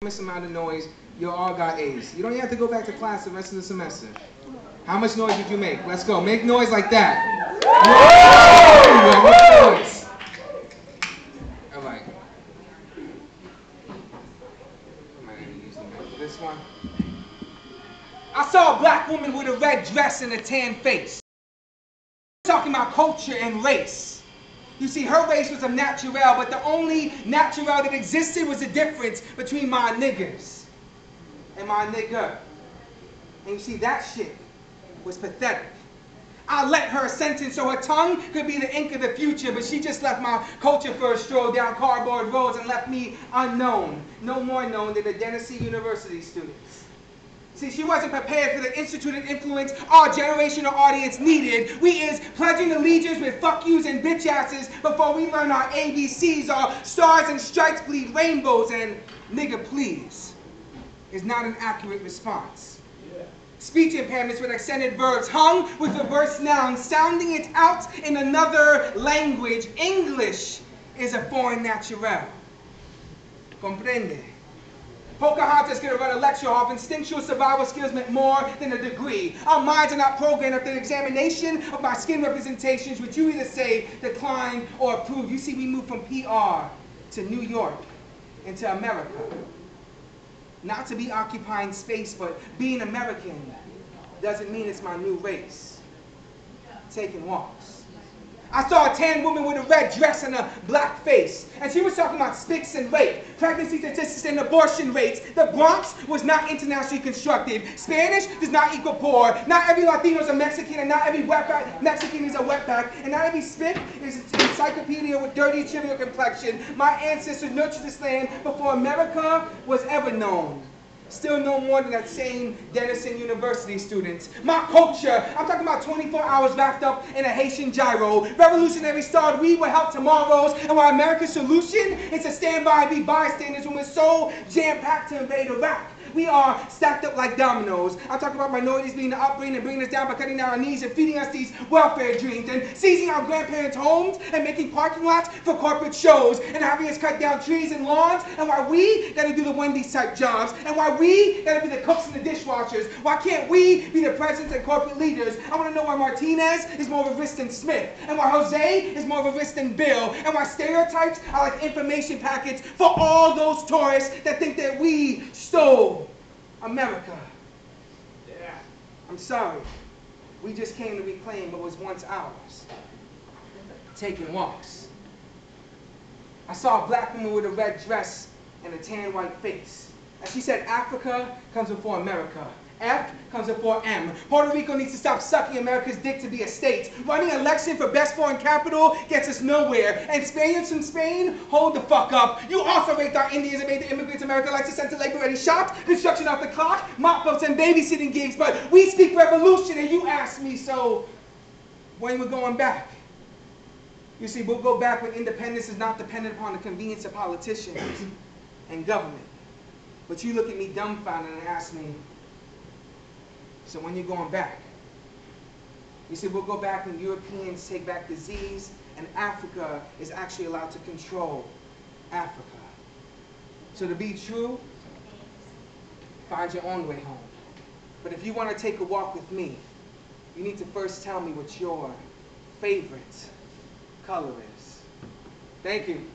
Enormous amount of noise. You all got A's. You don't even have to go back to class the rest of the semester. How much noise did you make? Let's go. Make noise like that. Whoa! Noise. All right. I might have to use the mic for this one. I saw a black woman with a red dress and a tan face. Talking about culture and race. You see, her race was a natural, but the only natural that existed was the difference between my niggers and my nigger. And you see, that shit was pathetic. I let her sentence so her tongue could be the ink of the future, but she just left my culture for a stroll down cardboard roads and left me unknown, no more known than the Tennessee University students. See, she wasn't prepared for the instituted influence our generational audience needed. We is pledging allegiance with fuck yous and bitch asses before we learn our ABCs, our stars and stripes bleed rainbows, and nigga please is not an accurate response. Yeah. Speech impairments with accented verbs hung with reverse nouns, sounding it out in another language. English is a foreign natural. Comprende? Pocahontas could have run a lecture off. Instinctual survival skills meant more than a degree. Our minds are not programmed after an examination of my skin representations, which you either say decline or approve. You see, we moved from PR to New York into America. Not to be occupying space, but being American doesn't mean it's my new race. Taking walks. I saw a tan woman with a red dress and a black face, and she was talking about sticks and rape, pregnancy statistics and abortion rates. The Bronx was not internationally constructed. Spanish does not equal poor. Not every Latino is a Mexican, and not every Mexican is a wetback, and not every Smith is an encyclopedia with dirty, trivial complexion. My ancestors nurtured this land before America was ever known. Still no more than that same Denison University students. My culture, I'm talking about 24 hours wrapped up in a Haitian gyro. Revolutionary starred, we will help tomorrows, and while America's solution is to stand by and be bystanders when we're so jam-packed to invade Iraq. We are stacked up like dominoes. I'm talking about minorities being the upbringing and bringing us down by cutting down our knees and feeding us these welfare dreams and seizing our grandparents' homes and making parking lots for corporate shows and having us cut down trees and lawns, and why we gotta do the Wendy's type jobs, and why we gotta be the cooks and the dishwashers. Why can't we be the presidents and corporate leaders? I wanna know why Martinez is more of a risk than Smith, and why Jose is more of a risk than Bill, and why stereotypes are like information packets for all those tourists that think that we stole America. Yeah. I'm sorry. We just came to reclaim what was once ours. Taking walks. I saw a black woman with a red dress and a tan white face. And she said Africa comes before America. F comes before M. Puerto Rico needs to stop sucking America's dick to be a state. Running an election for best foreign capital gets us nowhere. And Spaniards from Spain, hold the fuck up. You also raped our Indians and made the immigrants America like to send to labor ready shops, construction off the clock, mop ups and babysitting gigs. But we speak revolution and you ask me, so when we're going back? You see, we'll go back when independence is not dependent upon the convenience of politicians and government. But you look at me dumbfounded and ask me, so when you're going back? You see, we'll go back when Europeans take back disease and Africa is actually allowed to control Africa. So to be true, find your own way home. But if you want to take a walk with me, you need to first tell me what your favorite color is. Thank you.